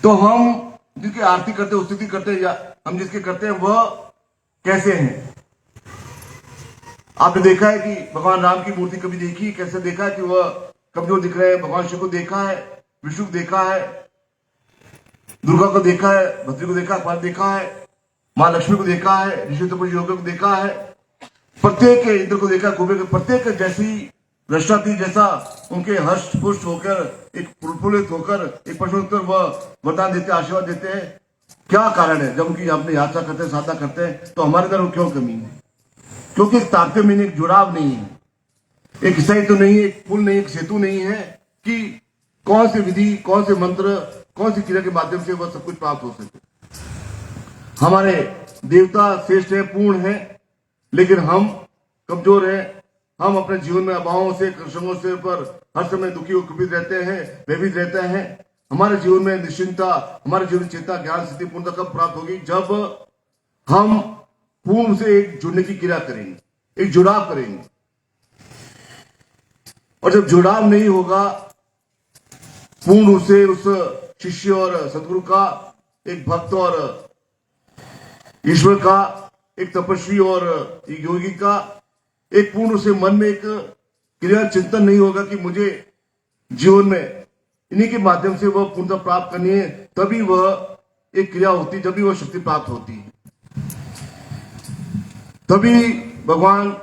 तो हम जिसकी आरती करते हैं, स्तुति करते हैं, या हम जिसके करते हैं वह कैसे हैं? आपने देखा है कि भगवान राम की मूर्ति कभी देखी? कैसे देखा है कि वह कमजोर दिख रहे हैं? भगवान शिव को देखा है, विष्णु को देखा है, दुर्गा को देखा है, भद्री को देखा, पार्वती देखा है, मां लक्ष्मी को देखा है, ऋषि तपस्वी योगी को देखा है, प्रत्येक इंद्र को देखा, कुबेर को, प्रत्येक जैसी रचना थी, जैसा उनके हर्ष पुष्ट होकर, एक प्रफुल्लित होकर, एक प्रश्नोत्तर वह वरदान देते, आशीर्वाद देते हैं। क्या कारण है? जब उनकी अपनी यात्रा करते हैं, साधना करते हैं, तो हमारे अंदर क्यों कमी है? क्योंकि एक तारतम्य में एक जुड़ाव नहीं है, एक ईसाई तो नहीं है, एक पुल नहीं, एक सेतु नहीं है कि कौन सी विधि, कौन से मंत्र, कौन सी क्रिया के माध्यम से वह सब कुछ प्राप्त हो सके। हमारे देवता श्रेष्ठ है, पूर्ण है, लेकिन हम कमजोर हैं। हम अपने जीवन में अभावों से, कृष्णों से पर हर समय दुखी और कुपित रहते हैं, भयभीत रहते हैं। हमारे जीवन में निश्चिंता, हमारे जीवन में चेतना, ज्ञान, स्थिति, पूर्णता कब प्राप्त होगी? जब हम पूर्ण से एक जुड़ने की क्रिया करेंगे, एक जुड़ाव करेंगे। और जब जुड़ाव नहीं होगा पूर्ण से, उस शिष्य और सदगुरु का, एक भक्त और ईश्वर का, एक तपस्वी और एक योगी का, एक पूर्ण से मन में एक क्रिया चिंतन नहीं होगा कि मुझे जीवन में इन्हीं के माध्यम से वह पूर्णता प्राप्त करनी है, तभी वह एक क्रिया होती, जब भी वह शक्ति प्राप्त होती है, तभी भगवान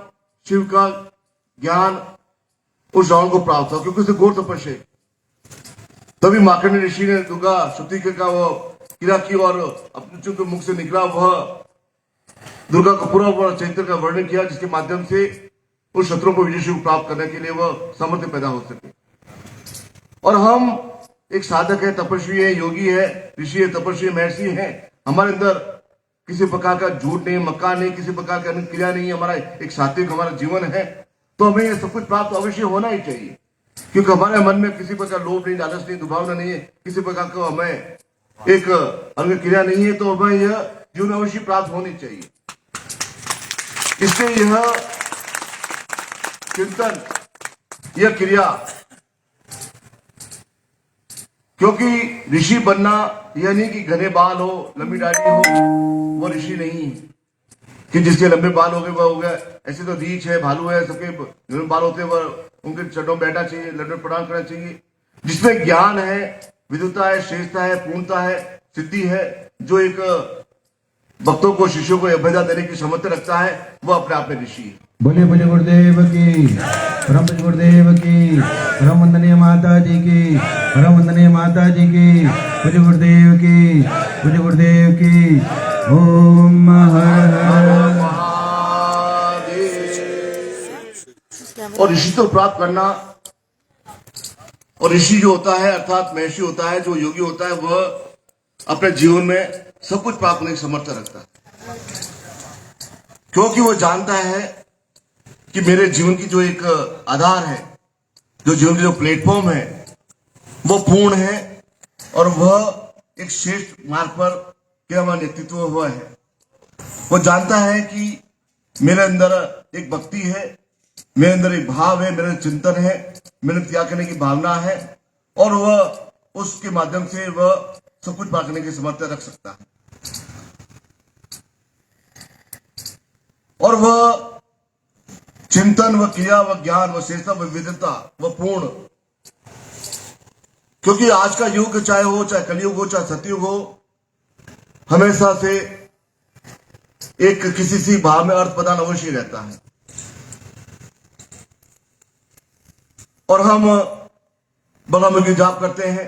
शिव का ज्ञान उस रावण को प्राप्त हुआ, क्योंकि उसे घोर तपस्या। तभी मार्कंडेय ऋषि ने दुर्गा स्तुति का वो क्रिया की और अपने मुख से निकला वह दुर्गा का पूरा चरित्र का वर्णन किया, जिसके माध्यम से उस शत्रुओं को विजय शिव प्राप्त करने के लिए वह सामर्थ्य पैदा हो सके। और हम एक साधक है, तपस्वी है, योगी है, ऋषि है, तपस्वी है, महर्षि है। हमारे अंदर किसी प्रकार का झूठ नहीं, मक्का नहीं, किसी प्रकार की अन्य क्रिया नहीं है। हमारा एक सात्विक हमारा जीवन है, तो हमें यह सब कुछ प्राप्त अवश्य होना ही चाहिए, क्योंकि हमारे मन में किसी प्रकार लोभ नहीं, लालच नहीं, दुर्भावना नहीं है, किसी प्रकार का हमें एक अंग क्रिया नहीं है, तो हमें यह जीवन अवश्य प्राप्त होनी चाहिए। इसलिए यह चिंतन, यह क्रिया, क्योंकि ऋषि बनना यह नहीं कि घने बाल हो, लंबी दाढ़ी हो, वो ऋषि नहीं है कि जिसके लंबे बाल हो गए वह हो गया। ऐसे तो रीछ है, भालू है, सबके बाल होते हैं, वह उनके चरणों में बैठना चाहिए, लंडन प्रणाम करना चाहिए। जिसमें ज्ञान है, विद्वता है, श्रेष्ठता है, पूर्णता है, सिद्धि है, जो एक भक्तों को, शिष्यों को अभ्यता देने की क्षमता रखता है, वह अपने आप में ऋषि है। बोले बोले गुरुदेव की, परम पूज्य गुरुदेव की, परम वंदनीय माता जी की, परम वंदनीय माता जी की, पूज्य गुरुदेव की, पूज्य गुरुदेव की। ओम हर हर महादेव। और ऋषि तो प्राप्त करना, और ऋषि जो होता है अर्थात महर्षि होता है, जो योगी होता है, वह अपने जीवन में सब कुछ प्राप्त करने की समर्थ रखता है, क्योंकि वह जानता है कि मेरे जीवन की जो एक आधार है, जो जीवन की जो प्लेटफॉर्म है, वो पूर्ण है, और वह एक श्रेष्ठ मार्ग पर क्या वह नेतृत्व हुआ है। वो जानता है कि मेरे अंदर एक भक्ति है, मेरे अंदर एक भाव है, मेरे चिंतन है, मेरे त्याग करने की भावना है, और वह उसके माध्यम से वह सब कुछ प्राप्त करने की समर्थ रख सकता है। और वह चिंतन, वह क्रिया, वह ज्ञान, वह श्रेष्ठता, वह विविधता, वह पूर्ण, क्योंकि आज का युग चाहे हो, चाहे कलयुग हो, चाहे सतयुग हो, हमेशा से एक किसी सी भाव में अर्थ प्रदान अवश्य रहता है। और हम भगवान की जाप करते हैं,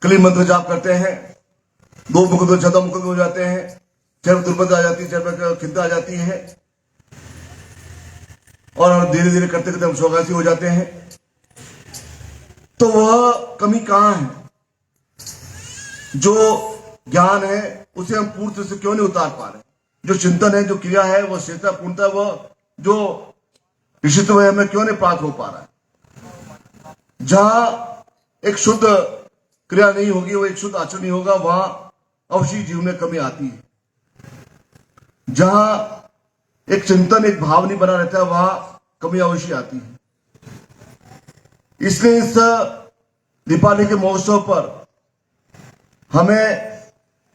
कली मंत्र जाप करते हैं, दो मुख दो ज्यादा मुख हो जाते हैं, चर्म दुर्बल आ जाती है, चर्म खिंता आ जाती है, और धीरे धीरे करते करते हम स्वगासी हो जाते हैं। तो वह कमी कहां है? जो ज्ञान है उसे हम पूर्ण से क्यों नहीं उतार पा रहे? जो चिंतन है, जो क्रिया है, वह श्रेष्ठता, पूर्णता, वह जो ऋषित्व है, हमें क्यों नहीं प्राप्त हो पा रहा है? जहां एक शुद्ध क्रिया नहीं होगी, वो एक शुद्ध आचरण नहीं होगा, वहां अवश्य जीवन में कमी आती है। जहां एक चिंतन, एक भाव नहीं बना रहता है, वहां कमी अवश्य आती है। इसलिए इस दीपावली के महोत्सव पर हमें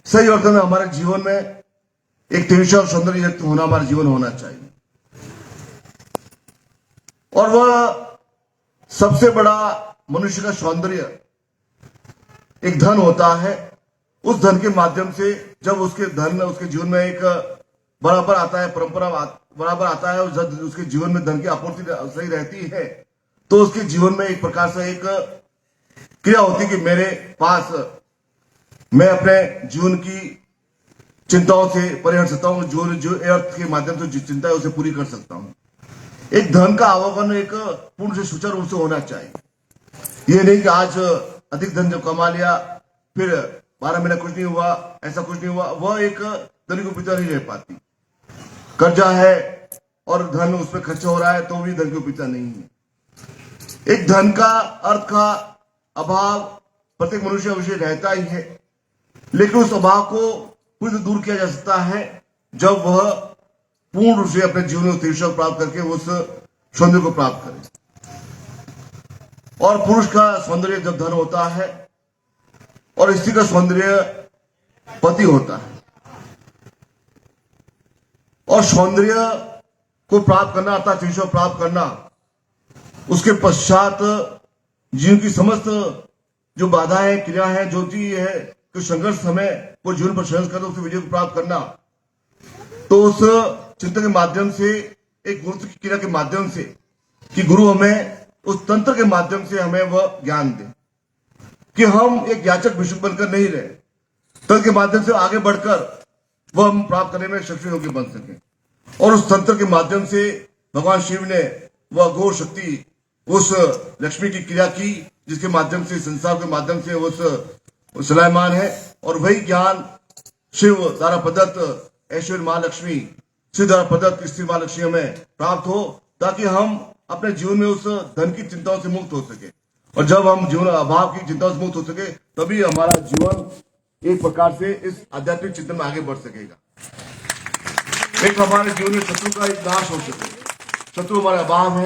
सही अर्थ में हमारे जीवन में एक तेजस्वी और सौंदर्य युक्त होना हमारा जीवन होना चाहिए। और वह सबसे बड़ा मनुष्य का सौंदर्य एक धन होता है। उस धन के माध्यम से जब उसके जीवन में एक बराबर आता है, परंपरा बराबर आता है, उसके जीवन में धन की आपूर्ति सही रहती है, तो उसके जीवन में एक प्रकार से एक क्रिया होती है कि मेरे पास मैं अपने जीवन की चिंताओं से परे हट सकता हूं, जो अर्थ के माध्यम से जो चिंता है उसे पूरी कर सकता हूं। एक धन का आवागमन एक पूर्ण से सुचारू रूप से होना चाहिए। ये नहीं कि आज अधिक धन जब कमा लिया फिर 12 महीने कुछ नहीं हुआ, ऐसा कुछ नहीं हुआ, वह एक धनी को पिता नहीं रह पाती। कर्जा है और धन उस पर खर्चा हो रहा है तो भी धन को पिता नहीं है। एक धन का अर्थ का अभाव प्रत्येक मनुष्य अवश्य रहता ही है, लेकिन उस अभाव को पूरी तरह दूर किया जा सकता है जब वह पूर्ण रूप से अपने जीवन में तेजस्वी प्राप्त करके उस सौंदर्य को प्राप्त करे। और पुरुष का सौंदर्य जब धन होता है और स्त्री का सौंदर्य पति होता है। और सौंदर्य को प्राप्त करना अर्थात तेजस्वी प्राप्त करना, उसके पश्चात जीवन की समस्त जो बाधाएं क्रिया है, जो चीज है कि संघर्ष हमें वो जीवन पर संघर्ष करना, उसके विजय को प्राप्त करना, तो उस चिंतन के माध्यम से एक गुरु की क्रिया के माध्यम से कि गुरु हमें उस तंत्र के माध्यम से हमें वह ज्ञान दे कि हम एक याचक भिक्षुक बनकर नहीं रहे, तंत्र के माध्यम से आगे बढ़कर वह हम प्राप्त करने में सक्षम योग्य बन सके। और उस तंत्र के माध्यम से भगवान शिव ने वह गौर शक्ति उस लक्ष्मी की क्रिया की जिसके माध्यम से संसार के माध्यम से उस सलायमान है। और वही ज्ञान शिव द्वारा प्रदत्त ऐश्वर्य महालक्ष्मी, शिव द्वारा प्रदत्त स्त्री महालक्ष्मी हमें प्राप्त हो, ताकि हम अपने जीवन में उस धन की चिंताओं से मुक्त हो सके। और जब हम जीवन अभाव की चिंताओं से मुक्त हो सके तभी हमारा जीवन एक प्रकार से इस आध्यात्मिक चिंतन में आगे बढ़ सकेगा। एक हमारे जीवन में शत्रु का एक नाश हो सके। शत्रु हमारे अभाव है।